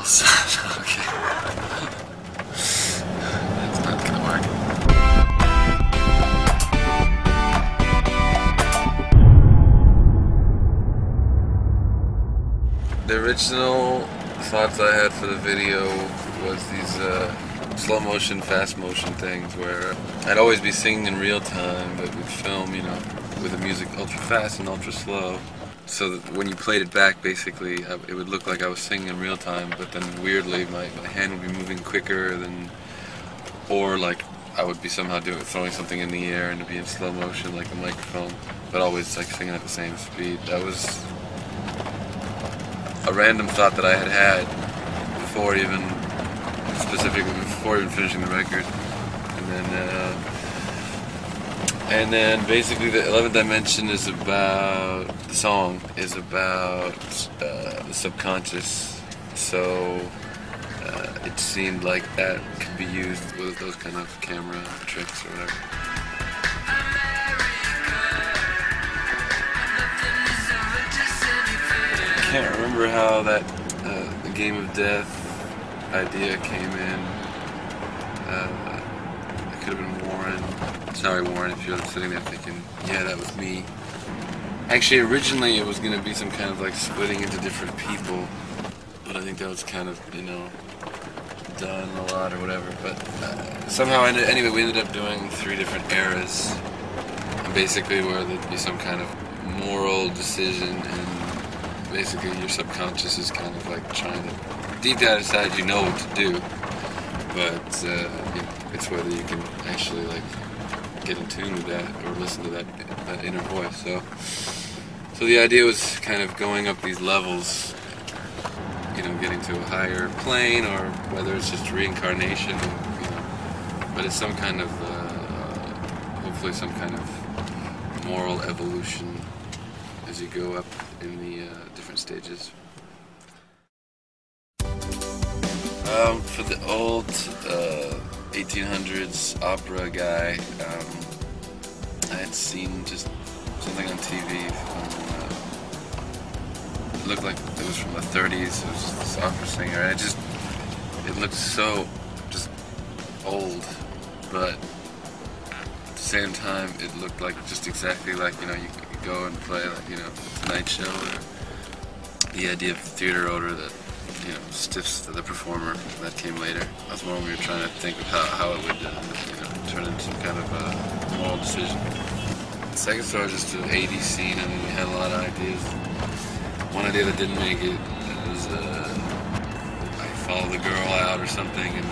balls. Okay. That's not gonna work. The original thoughts I had for the video was these slow motion, fast motion things where I'd always be singing in real time, but we'd film, you know, with the music ultra fast and ultra slow. So that when you played it back, basically, it would look like I was singing in real time, but then weirdly my hand would be moving quicker than, or like I would be somehow throwing something in the air and it'd be in slow motion like the microphone, but always like singing at the same speed. That was a random thought that I had before even finishing the record, and then basically the 11th Dimension is about, the song is about the subconscious, so it seemed like that could be used with those kind of camera tricks or whatever. I can't remember how that the Game of Death idea came in. It could have been Warren. Sorry, Warren, if you're sitting there thinking, yeah, that was me. Actually, originally it was going to be some kind of like splitting into different people, but I think that was kind of, you know, done a lot or whatever. But somehow, anyway, we ended up doing 3 different eras, and basically where there'd be some kind of moral decision, and basically your subconscious is kind of like trying to, deep down inside you know what to do, but you know, it's whether you can actually like get in tune with that or listen to that inner voice. So the idea was kind of going up these levels, you know, getting to a higher plane, or whether it's just reincarnation, you know, but it's some kind of hopefully some kind of moral evolution as you go up in the different stages. For the old 1800s opera guy, I had seen just something on TV. It looked like it was from the 30s. It was just this opera singer, and it looked so just old, but at the same time, it looked like just exactly like, you know, you could go and play, like, you know, the Tonight Show, or the idea of theater odor that, you know, stiffs the performer. That came later. That was more when we were trying to think of how it would, you know, turn into some kind of moral decision. The second story was just an 80s scene. I mean, we had a lot of ideas. One idea that didn't make it was I follow the girl out or something, and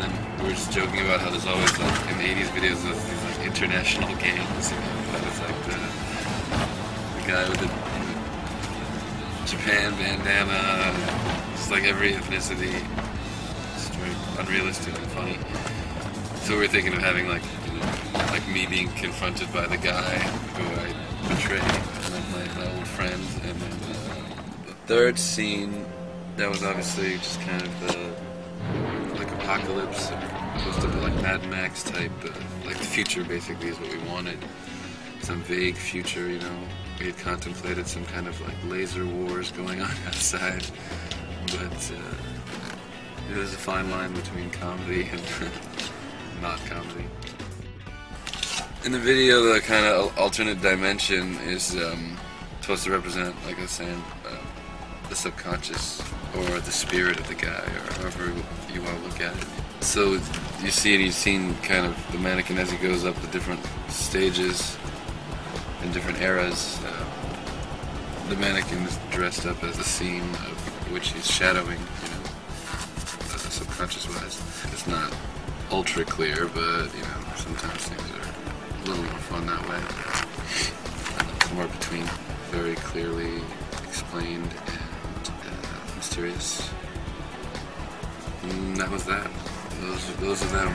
then we were just joking about how there's always, like, in 80s videos, these like international gangs, you know, that was like the guy with the Japan bandana, just like every ethnicity, just very unrealistic and funny. So we were thinking of having, like, you know, like me being confronted by the guy who I betrayed, and my old friend, and then the third scene, that was obviously just kind of like apocalypse, supposed to be like Mad Max type, like the future basically is what we wanted, some vague future, you know. We had contemplated some kind of like laser wars going on outside, but there's a fine line between comedy and not comedy. In the video, the kind of alternate dimension is supposed to represent, like I was saying, the subconscious or the spirit of the guy, or however you want to look at it. So you see, and you've seen kind of the mannequin as he goes up the different stages in different eras. The mannequin is dressed up as the scene of which he's shadowing, you know, subconscious-wise. It's not ultra clear, but, you know, sometimes things are a little more fun that way. It's more between very clearly explained and mysterious. And that was that. Those are them.